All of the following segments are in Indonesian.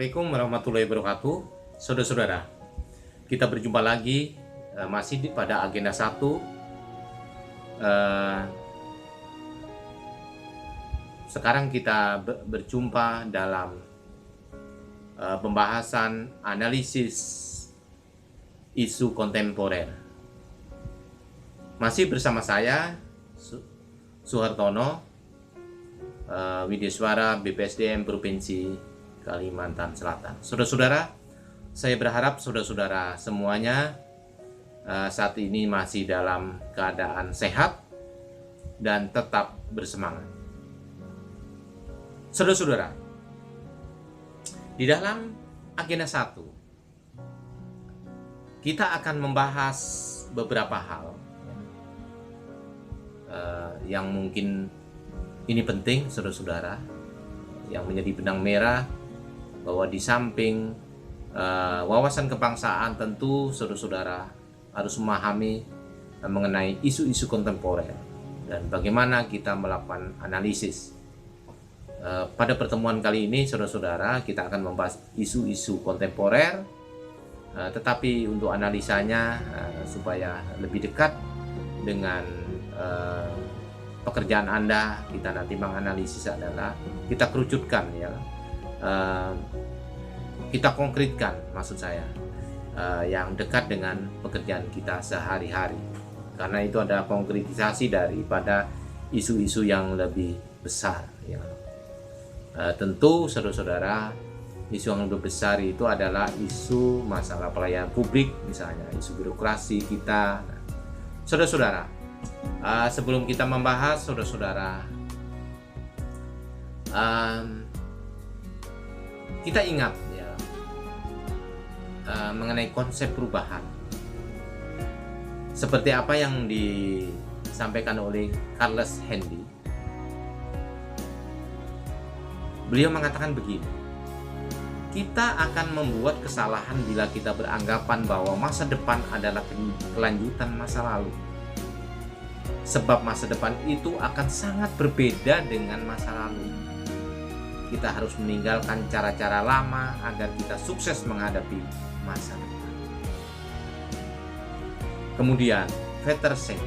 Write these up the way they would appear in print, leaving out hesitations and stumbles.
Assalamualaikum warahmatullahi wabarakatuh. Saudara-saudara, kita berjumpa lagi masih pada agenda 1. Sekarang kita berjumpa dalam pembahasan analisis isu kontemporer. Masih bersama saya Suhartono, Widyaswara BPSDM Provinsi Kalimantan Selatan. Saudara-saudara, saya berharap saudara-saudara semuanya saat ini masih dalam keadaan sehat dan tetap bersemangat. Saudara-saudara, di dalam agenda 1 kita akan membahas beberapa hal yang mungkin ini penting, saudara-saudara, yang menjadi benang merah bahwa di samping wawasan kebangsaan, tentu saudara-saudara harus memahami mengenai isu-isu kontemporer dan bagaimana kita melakukan analisis. Pada pertemuan kali ini, saudara-saudara, kita akan membahas isu-isu kontemporer, tetapi untuk analisanya supaya lebih dekat dengan pekerjaan Anda, kita nanti menganalisis adalah kita kerucutkan, ya, kita konkretkan, maksud saya, yang dekat dengan pekerjaan kita sehari-hari, karena itu ada konkretisasi daripada isu-isu yang lebih besar, ya. Tentu saudara-saudara, isu yang lebih besar itu adalah isu masalah pelayanan publik, misalnya isu birokrasi kita. Saudara-saudara, sebelum kita membahas, saudara-saudara, kita ingat, ya, mengenai konsep perubahan seperti apa yang disampaikan oleh Charles Handy. Beliau mengatakan begini: kita akan membuat kesalahan bila kita beranggapan bahwa masa depan adalah kelanjutan masa lalu, sebab masa depan itu akan sangat berbeda dengan masa lalu. Kita harus meninggalkan cara-cara lama agar kita sukses menghadapi masa depan. Kemudian Peterson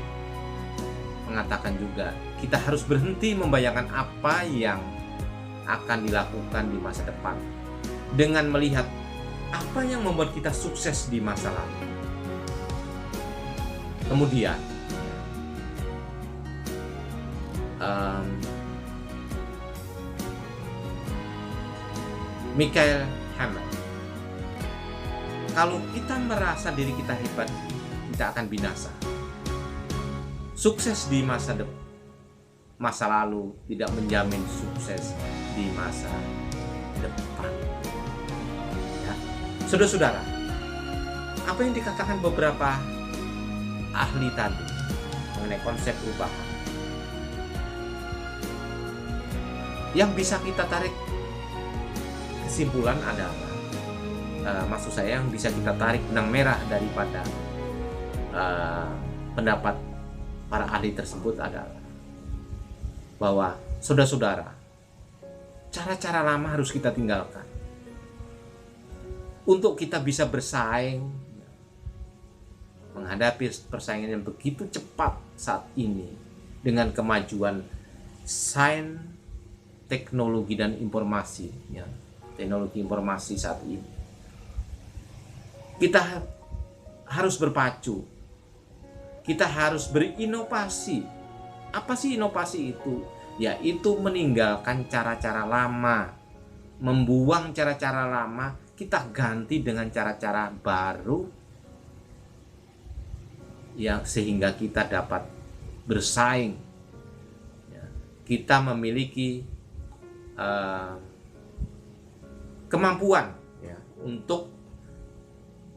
mengatakan juga, kita harus berhenti membayangkan apa yang akan dilakukan di masa depan dengan melihat apa yang membuat kita sukses di masa lalu. Kemudian Michael Hammer, kalau kita merasa diri kita hebat, kita akan binasa. Sukses di masa lalu tidak menjamin sukses di masa depan. Ya. Saudara-saudara, apa yang dikatakan beberapa ahli tadi mengenai konsep perubahan, yang bisa kita tarik kesimpulan adalah, maksud saya yang bisa kita tarik benang merah daripada pendapat para ahli tersebut adalah bahwa saudara-saudara, cara-cara lama harus kita tinggalkan untuk kita bisa bersaing menghadapi persaingan yang begitu cepat saat ini dengan kemajuan sains, teknologi dan informasi, ya. Teknologi informasi saat ini, kita harus berpacu, kita harus berinovasi. Apa sih inovasi itu? Yaitu meninggalkan cara-cara lama, membuang cara-cara lama, kita ganti dengan cara-cara baru, yang sehingga kita dapat bersaing, ya. Kita memiliki kemampuan, ya, untuk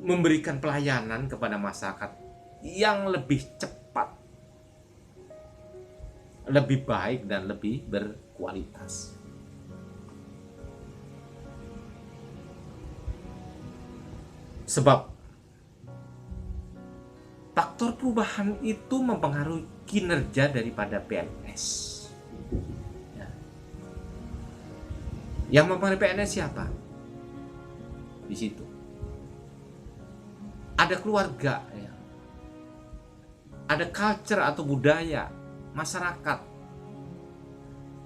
memberikan pelayanan kepada masyarakat yang lebih cepat, lebih baik dan lebih berkualitas. Sebab faktor perubahan itu mempengaruhi kinerja daripada PNS. Ya. Yang mempengaruhi PNS siapa? di situ. Ada keluarga, ya. Ada culture atau budaya, masyarakat,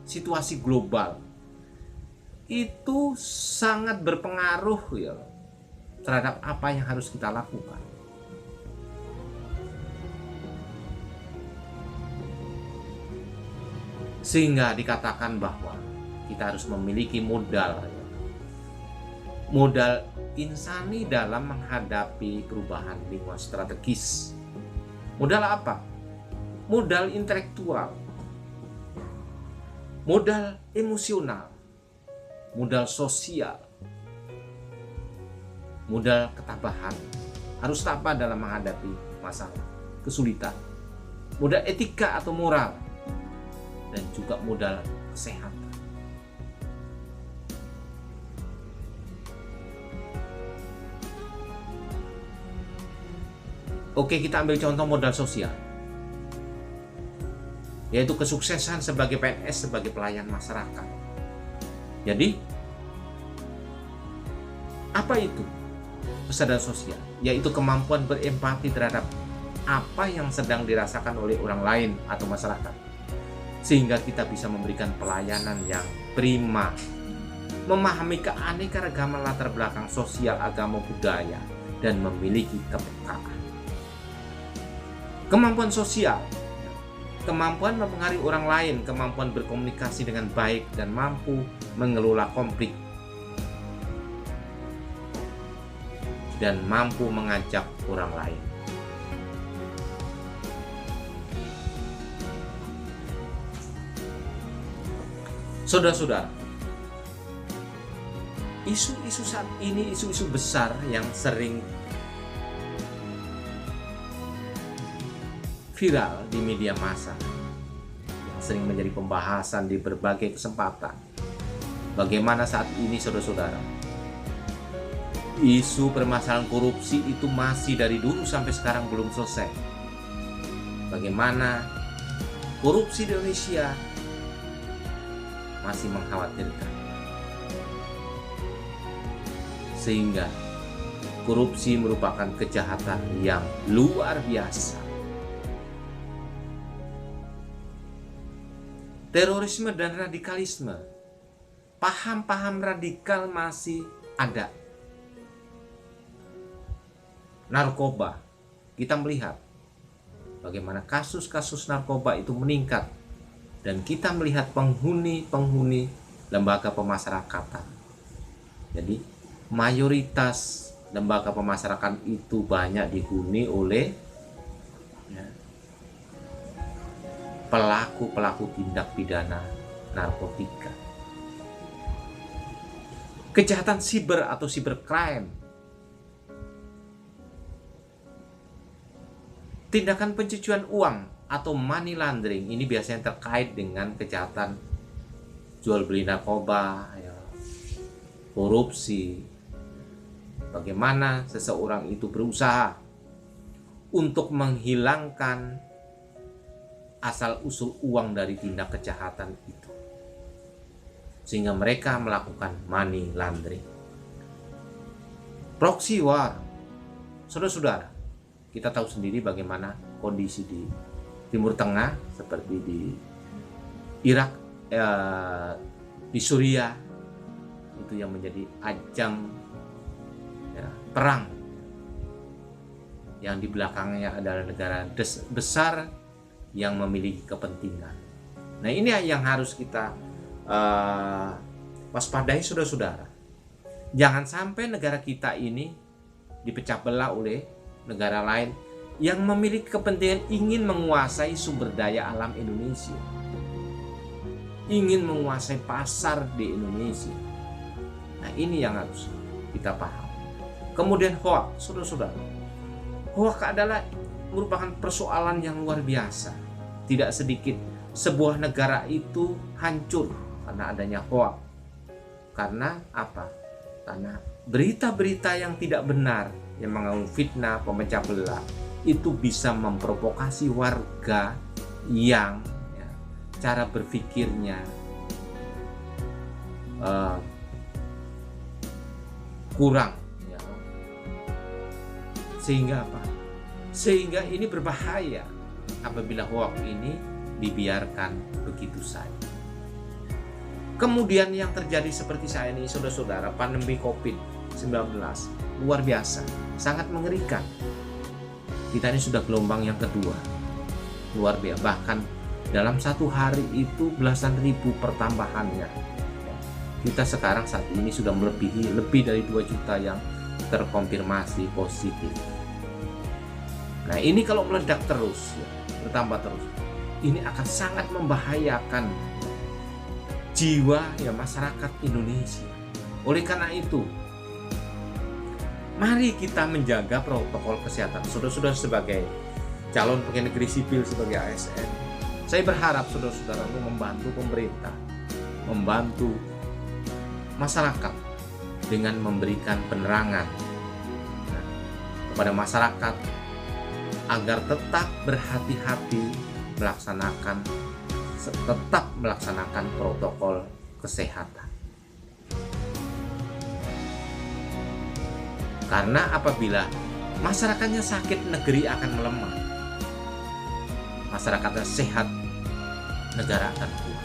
situasi global. Itu sangat berpengaruh ya terhadap apa yang harus kita lakukan. Sehingga dikatakan bahwa kita harus memiliki modal, ya. Modal insani dalam menghadapi perubahan lingkungan strategis. Modal apa? Modal intelektual, modal emosional, modal sosial, modal ketabahan. Harus tabah dalam menghadapi masalah, kesulitan, modal etika atau moral, dan juga modal kesehatan. Oke, kita ambil contoh modal sosial, yaitu kesuksesan sebagai PNS, sebagai pelayan masyarakat. Jadi, apa itu kesadaran sosial? Yaitu kemampuan berempati terhadap apa yang sedang dirasakan oleh orang lain atau masyarakat, sehingga kita bisa memberikan pelayanan yang prima, memahami keanekaragaman latar belakang sosial, agama, budaya, dan memiliki kepekaan. Kemampuan sosial, kemampuan mempengaruhi orang lain, kemampuan berkomunikasi dengan baik, dan mampu mengelola konflik, dan mampu mengajak orang lain. Saudara-saudara, isu-isu saat ini, isu-isu besar yang sering viral di media massa, yang sering menjadi pembahasan di berbagai kesempatan. Bagaimana saat ini, saudara-saudara, isu permasalahan korupsi itu masih dari dulu sampai sekarang belum selesai. Bagaimana korupsi di Indonesia masih mengkhawatirkan, sehingga korupsi merupakan kejahatan yang luar biasa. Terorisme dan radikalisme, paham-paham radikal masih ada. Narkoba, kita melihat bagaimana kasus-kasus narkoba itu meningkat, dan kita melihat penghuni lembaga pemasyarakatan. Jadi mayoritas lembaga pemasyarakatan itu banyak dihuni oleh pelaku-pelaku tindak pidana narkotika. Kejahatan siber atau cybercrime, tindakan pencucian uang atau money laundering, ini biasanya terkait dengan kejahatan jual beli narkoba, ya, korupsi. Bagaimana seseorang itu berusaha untuk menghilangkan asal-usul uang dari tindak kejahatan itu, sehingga mereka melakukan money laundering. Proxy war, saudara-saudara, kita tahu sendiri bagaimana kondisi di Timur Tengah, seperti di Irak, di Suriah, itu yang menjadi ajang perang, yang di belakangnya adalah negara besar yang memiliki kepentingan. Nah, ini yang harus kita waspadai, saudara-saudara. Jangan sampai negara kita ini dipecah belah oleh negara lain yang memiliki kepentingan ingin menguasai sumber daya alam Indonesia, ingin menguasai pasar di Indonesia. Nah, ini yang harus kita paham. Kemudian hoax, saudara-saudara. Hoax adalah merupakan persoalan yang luar biasa. Tidak sedikit sebuah negara itu hancur karena adanya hoax. Karena apa? Karena berita-berita yang tidak benar, yang mengandung fitnah, pemecah belah, itu bisa memprovokasi warga yang cara berpikirnya kurang Sehingga apa? Sehingga ini berbahaya apabila hoax ini dibiarkan begitu saja. Kemudian yang terjadi seperti saya ini, saudara-saudara, pandemi COVID-19 luar biasa, sangat mengerikan. Kita ini sudah gelombang yang kedua, luar biasa. Bahkan dalam satu hari itu belasan ribu pertambahannya. Kita sekarang saat ini sudah melebihi lebih dari 2 juta yang terkonfirmasi positif. Nah, ini kalau meledak terus, bertambah terus, ini akan sangat membahayakan jiwa masyarakat Indonesia. Oleh karena itu, mari kita menjaga protokol kesehatan. Saudara-saudara, sebagai calon pegawai negeri sipil, sebagai ASN, saya berharap saudara-saudara untuk membantu pemerintah, membantu masyarakat dengan memberikan penerangan kepada masyarakat agar tetap berhati-hati tetap melaksanakan protokol kesehatan. Karena apabila masyarakatnya sakit, negeri akan melemah. Masyarakatnya sehat, negara akan kuat.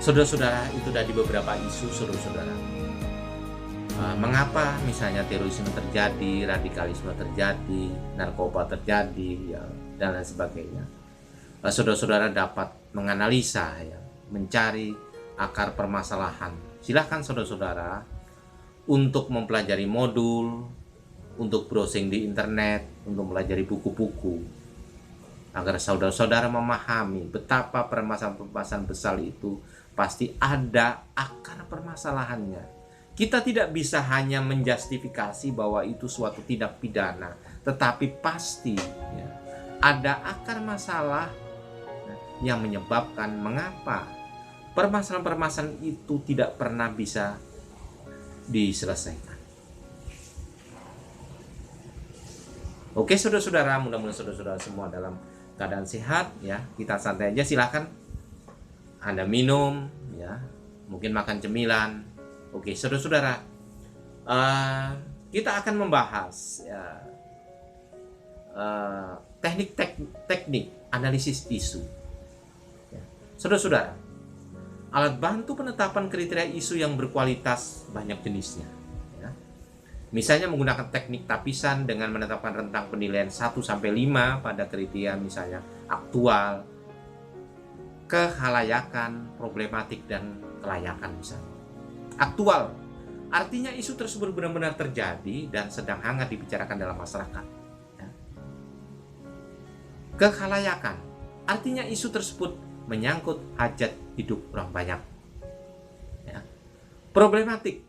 Saudara-saudara, itu tadi beberapa isu, saudara-saudara. Mengapa misalnya terorisme terjadi, radikalisme terjadi, narkoba terjadi, dan lain sebagainya. Saudara-saudara dapat menganalisa, mencari akar permasalahan. Silahkan saudara-saudara untuk mempelajari modul, untuk browsing di internet, untuk mempelajari buku-buku, agar saudara-saudara memahami betapa permasalahan-permasalahan besar itu pasti ada akar permasalahannya. Kita tidak bisa hanya menjustifikasi bahwa itu suatu tindak pidana, tetapi pasti ada akar masalah yang menyebabkan mengapa permasalahan-permasalahan itu tidak pernah bisa diselesaikan. Oke saudara-saudara, mudah-mudahan saudara-saudara semua dalam keadaan sehat ya. Kita santai aja, silahkan Anda minum mungkin makan cemilan. Oke, saudara-saudara, kita akan membahas teknik analisis isu. Saudara-saudara, alat bantu penetapan kriteria isu yang berkualitas banyak jenisnya. Misalnya menggunakan teknik tapisan dengan menetapkan rentang penilaian 1-5 pada kriteria misalnya aktual, kehalayakan, problematik, dan kelayakan misalnya. Aktual artinya isu tersebut benar-benar terjadi dan sedang hangat dibicarakan dalam masyarakat. Kehalayakan artinya isu tersebut menyangkut hajat hidup orang banyak. Problematik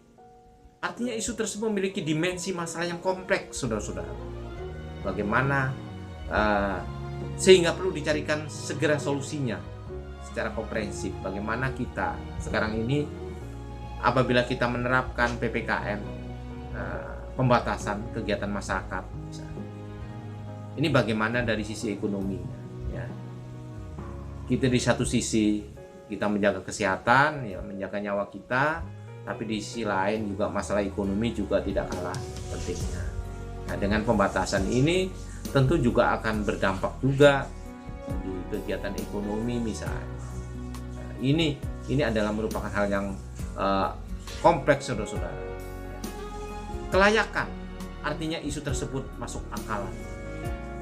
artinya isu tersebut memiliki dimensi masalah yang kompleks, saudara-saudara. Bagaimana sehingga perlu dicarikan segera solusinya secara komprehensif. Bagaimana kita sekarang ini apabila kita menerapkan PPKM, pembatasan kegiatan masyarakat, ini bagaimana dari sisi ekonomi? Kita di satu sisi kita menjaga kesehatan, menjaga nyawa kita, tapi di sisi lain juga masalah ekonomi juga tidak kalah pentingnya. Nah, dengan pembatasan ini tentu juga akan berdampak juga di kegiatan ekonomi misalnya. Ini adalah merupakan hal yang kompleks, saudara-saudara. Kelayakan artinya isu tersebut masuk akal,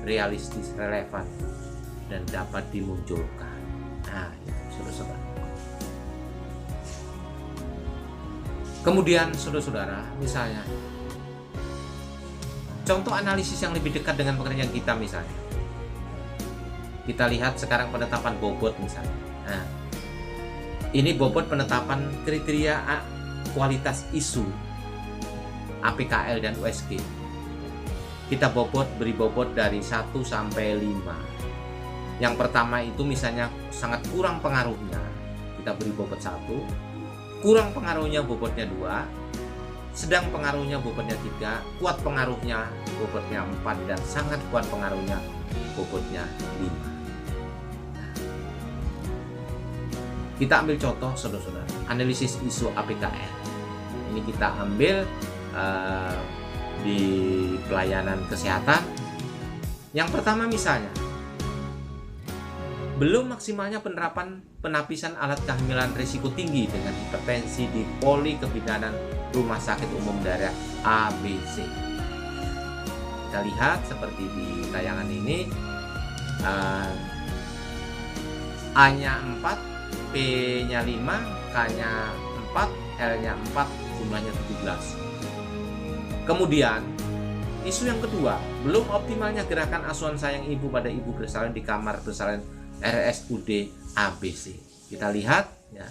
realistis, relevan, dan dapat dimunculkan. Nah, itu saudara-saudara. Kemudian saudara-saudara, misalnya contoh analisis yang lebih dekat dengan pekerjaan kita, misalnya kita lihat sekarang penetapan bobot misalnya. Nah, ini bobot penetapan kriteria kualitas isu APKL dan USG. Kita beri bobot dari 1 sampai 5. Yang pertama itu misalnya sangat kurang pengaruhnya, kita beri bobot 1. Kurang pengaruhnya bobotnya 2. Sedang pengaruhnya bobotnya 3. Kuat pengaruhnya bobotnya 4. Dan sangat kuat pengaruhnya bobotnya 5. Kita ambil contoh, saudara-saudara, analisis isu APKL. ini kita ambil di pelayanan kesehatan. Yang pertama misalnya, belum maksimalnya penerapan penapisan alat kehamilan risiko tinggi dengan hipertensi di poli kebidanan Rumah Sakit Umum Daerah ABC. Kita lihat seperti di tayangan ini, A-nya 4, P-nya 5, K-nya 4, L-nya 4, jumlahnya 17. Kemudian, isu yang kedua, belum optimalnya gerakan asuhan sayang ibu pada ibu bersalin di kamar bersalin RSUD ABC. Kita lihat ya.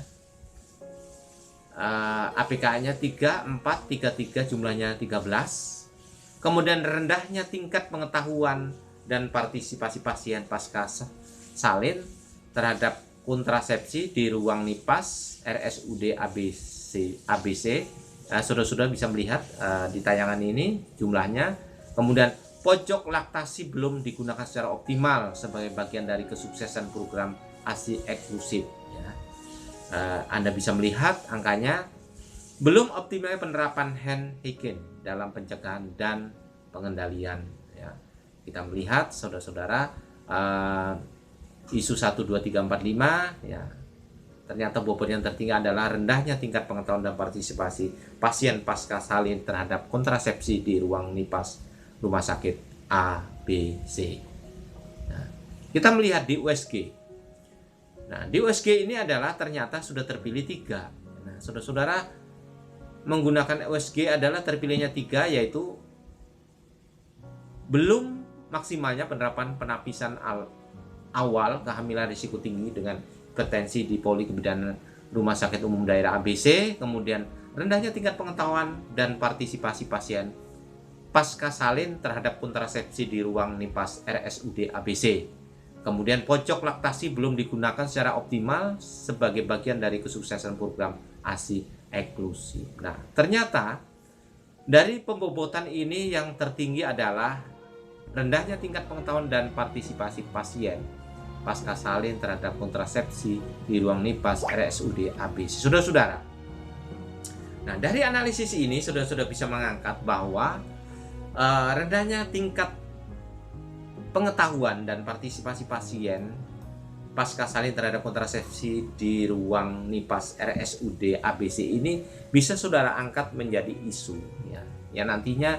APK-nya 3, 4, 33, jumlahnya 13. Kemudian rendahnya tingkat pengetahuan dan partisipasi pasien pasca salin terhadap kontrasepsi di ruang NIPAS RSUD ABC. Saudara-saudara bisa melihat di tayangan ini jumlahnya. Kemudian pojok laktasi belum digunakan secara optimal sebagai bagian dari kesuksesan program ASI eksklusif. Ya. Anda bisa melihat angkanya. Belum optimalnya penerapan hand hygiene dalam pencegahan dan pengendalian. Ya. Kita melihat saudara-saudara isu 1, 2, 3, 4, 5 ya. Ternyata bobot yang tertinggi adalah rendahnya tingkat pengetahuan dan partisipasi pasien pasca salin terhadap kontrasepsi di ruang NIPAS Rumah Sakit ABC. Nah, kita melihat di USG. Nah, di USG ini adalah ternyata sudah terpilih 3. Nah, saudara-saudara menggunakan USG adalah terpilihnya 3, yaitu belum maksimalnya penerapan penapisan awal kehamilan risiko tinggi dengan hipertensi di poli kebidanan Rumah Sakit Umum Daerah ABC, kemudian rendahnya tingkat pengetahuan dan partisipasi pasien pasca salin terhadap kontrasepsi di ruang NIPAS RSUD ABC. Kemudian pojok laktasi belum digunakan secara optimal sebagai bagian dari kesuksesan program ASI eksklusif. Nah, ternyata dari pembobotan ini yang tertinggi adalah rendahnya tingkat pengetahuan dan partisipasi pasien pasca salin terhadap kontrasepsi di ruang NIPAS RSUD ABC. Saudara-saudara, nah dari analisis ini saudara-saudara bisa mengangkat bahwa rendahnya tingkat pengetahuan dan partisipasi pasien pasca salin terhadap kontrasepsi di ruang NIPAS RSUD ABC ini bisa saudara angkat menjadi isu ya. Yang nantinya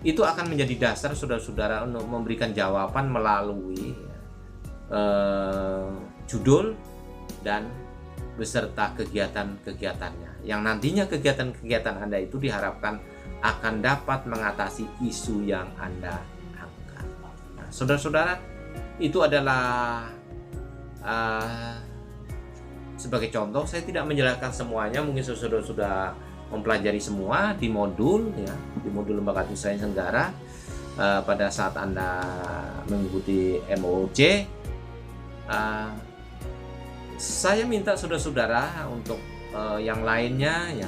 itu akan menjadi dasar saudara-saudara untuk memberikan jawaban melalui judul dan beserta kegiatan-kegiatannya. Yang nantinya kegiatan-kegiatan Anda itu diharapkan akan dapat mengatasi isu yang Anda angkat. Nah, saudara-saudara, itu adalah sebagai contoh. Saya tidak menjelaskan semuanya, mungkin saudara sudah mempelajari semua di modul ya, di modul Lembaga Administrasi Negara pada saat Anda mengikuti MOOC. Saya minta saudara-saudara untuk yang lainnya ya,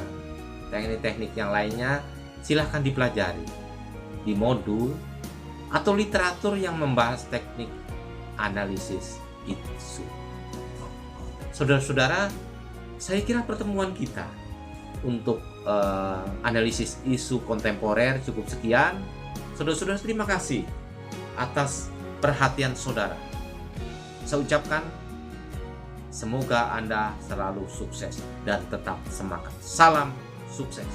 teknik-teknik yang lainnya silahkan dipelajari di modul atau literatur yang membahas teknik analisis isu. Saudara-saudara, saya kira pertemuan kita untuk analisis isu kontemporer cukup sekian. Saudara-saudara, terima kasih atas perhatian saudara. Saya ucapkan semoga Anda selalu sukses dan tetap semangat. Salam sukses.